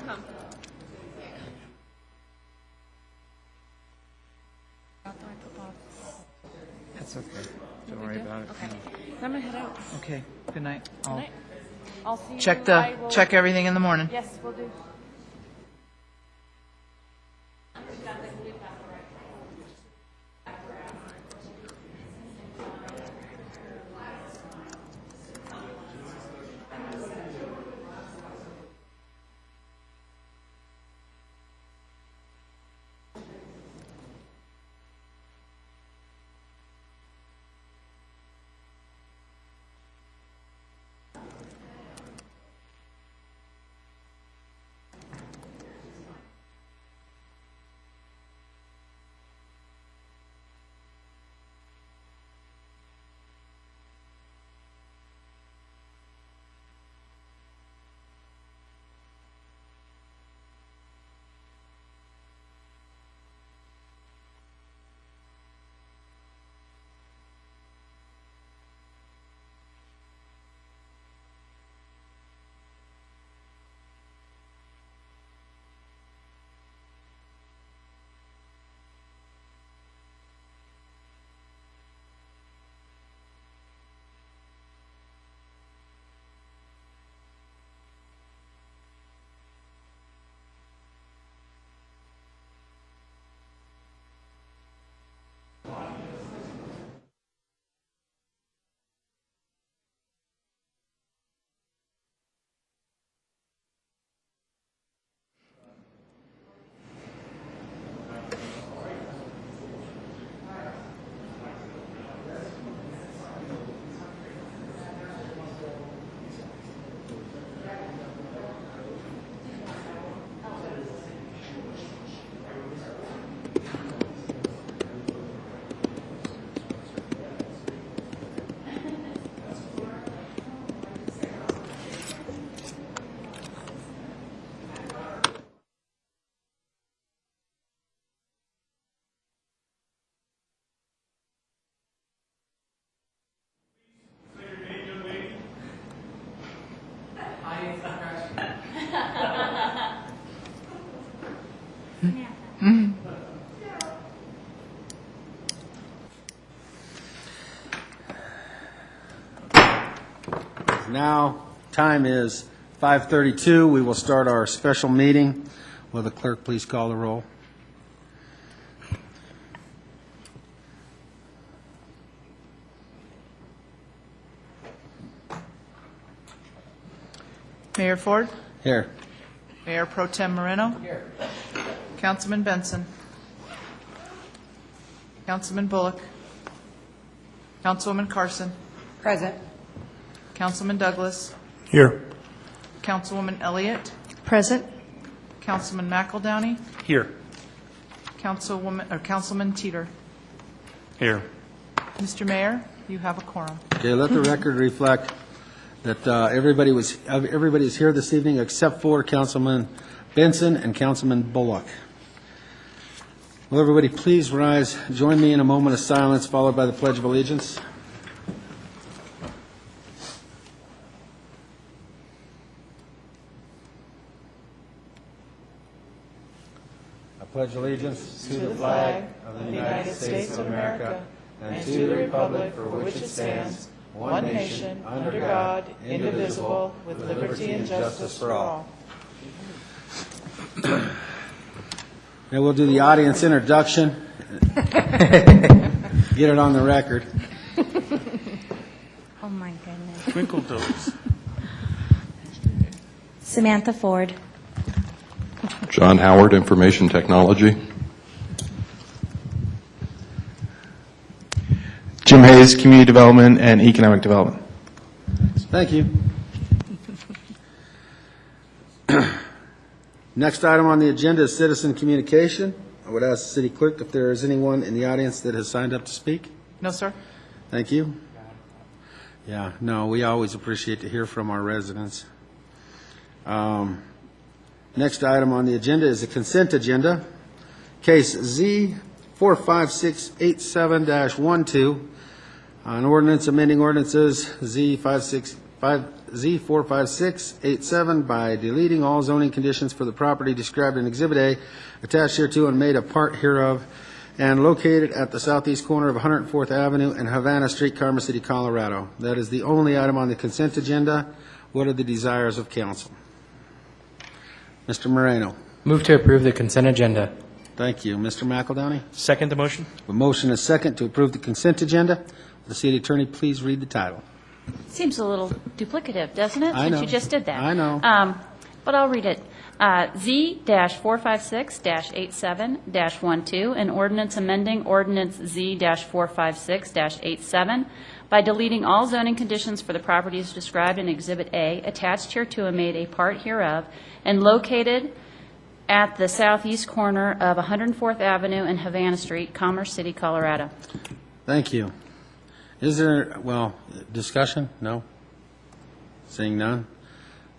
come. That's okay. Don't worry about it. Okay. I'm gonna head out. Okay. Good night. Good night. I'll see you. Check everything in the morning. Yes, we'll do. Now, time is 5:32. We will start our special meeting. Will the clerk please call the roll? Mayor Ford, Here. Mayor Pro Tem Moreno. Here. Councilman Benson. Councilman Bullock. Councilwoman Carson. Present. Councilman Douglas. Here. Councilwoman Elliott. Present. Councilman McEldowney. Here. Councilman Teeter. Here. Mr. Mayor, you have a quorum. Okay, let the record reflect that everybody is here this evening except for Councilman Benson and Councilman Bullock. Will everybody please rise, join me in a moment of silence followed by the Pledge of Allegiance. I pledge allegiance to the flag of the United States of America and to the republic for which it stands, one nation, under God, indivisible, with liberty and justice for all. Now we'll do the audience introduction. Get it on the record. Oh my goodness. Twinkle toes. Samantha Ford. John Howard, Information Technology. Jim Hayes, Community Development and Economic Development. Thank you. Next item on the agenda is citizen communication. I would ask the city clerk if there is anyone in the audience that has signed up to speak. No, sir. Thank you. Yeah, no, we always appreciate to hear from our residents. Next item on the agenda is the consent agenda. Case Z45687-12, an ordinance amending ordinances Z56 Z45687 by deleting all zoning conditions for the property described in Exhibit A, attached hereto and made a part hereof, and located at the southeast corner of 104th Avenue and Havana Street, Carmer City, Colorado. That is the only item on the consent agenda. What are the desires of council? Mr. Moreno. Move to approve the consent agenda. Thank you. Mr. McEldowney? Second the motion? A motion is second to approve the consent agenda. Will the city attorney please read the title? Seems a little duplicative, doesn't it? I know. Since you just did that. I know. But I'll read it. Z-456-87-12, an ordinance amending ordinance Z-456-87 by deleting all zoning conditions for the properties described in Exhibit A, attached hereto and made a part hereof, and located at the southeast corner of 104th Avenue and Havana Street, Commerce City, Colorado. Thank you. Is there, discussion? No? Seeing none?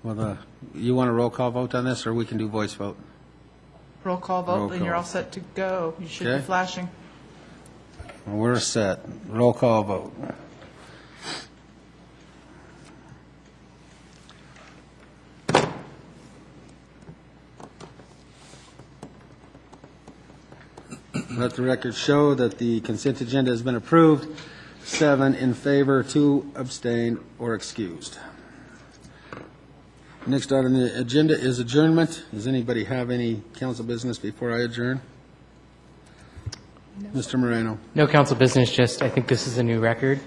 Well, you want a roll call vote on this, or we can do voice vote? Roll call Roll vote, and you're call. all set to go. You should be Okay. flashing. Well, we're set. Roll call vote. Let the record show that the consent agenda has been approved. 7 in favor, 2 abstain or excused. Next item on the agenda is adjournment. Does anybody have any council business before I adjourn? Mr. Moreno. No council business, just I think this is a new record,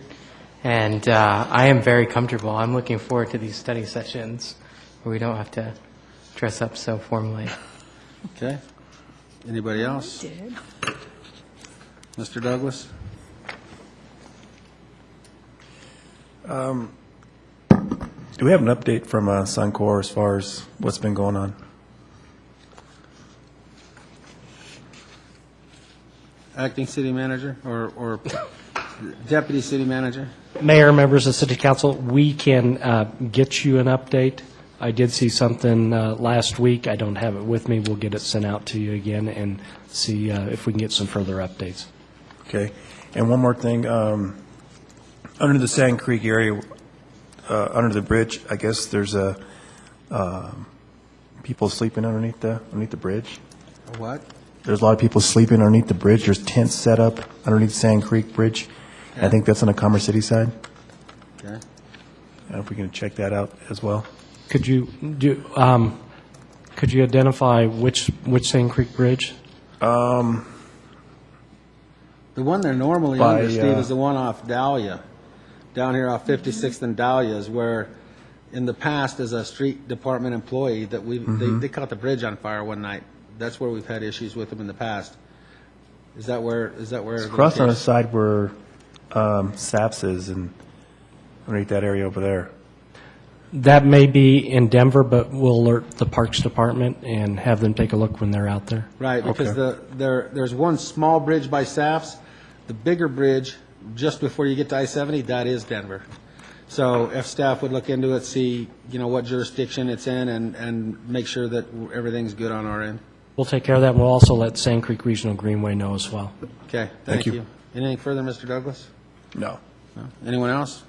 and I am very comfortable. I'm looking forward to these study sessions where we don't have to dress up so formally. Okay. Anybody else? Mr. Douglas? Do we have an update from Suncor as far as what's been going on? Acting city manager or deputy city manager? Mayor, members of City Council, we can get you an update. I did see something last week. I don't have it with me. We'll get it sent out to you again and see if we can get some further updates. Okay. And one more thing, under the Sand Creek area, under the bridge, I guess there's people sleeping underneath the bridge. What? There's a lot of people sleeping underneath the bridge. There's tents set up underneath Sand Creek Bridge. I think that's on the Commerce City side. Okay. I don't know if we can check that out as well. Could you identify which Sand Creek Bridge? The one they're normally By, under, Steve, is the one off Dahlia, down here off 56th and Dahlia, is where, in the past, as a street department employee, that they caught the bridge on fire one night. That's where we've had issues with them in the past. Is that where? It's across on the side where SAPS is, and underneath that area over there. That may be in Denver, but we'll alert the Parks Department and have them take a look when they're out there. Right, because Okay. there's one small bridge by SAPS. The bigger bridge, just before you get to I-70, that is Denver. So if staff would look into it, see, what jurisdiction it's in, and make sure that everything's good on our end. We'll take care of that, and we'll also let Sand Creek Regional Greenway know as well. Okay, Thank thank you. you. Anything further, Mr. Douglas? No. No? Anyone else?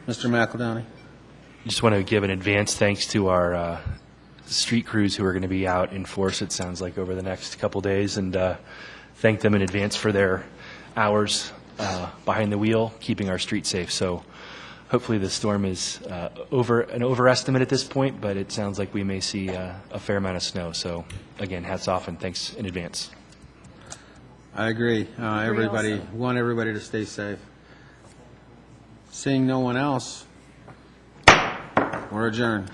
Mr. McEldowney? Just want to give an advance thanks to our street crews who are going to be out in force, it sounds like, over the next couple days, and thank them in advance for their hours behind the wheel, keeping our streets safe. So hopefully the storm is an overestimate at this point, but it sounds like we may see a fair amount of snow. So again, hats off and thanks in advance. I agree. Want everybody to stay safe. Seeing no one else, we're adjourned.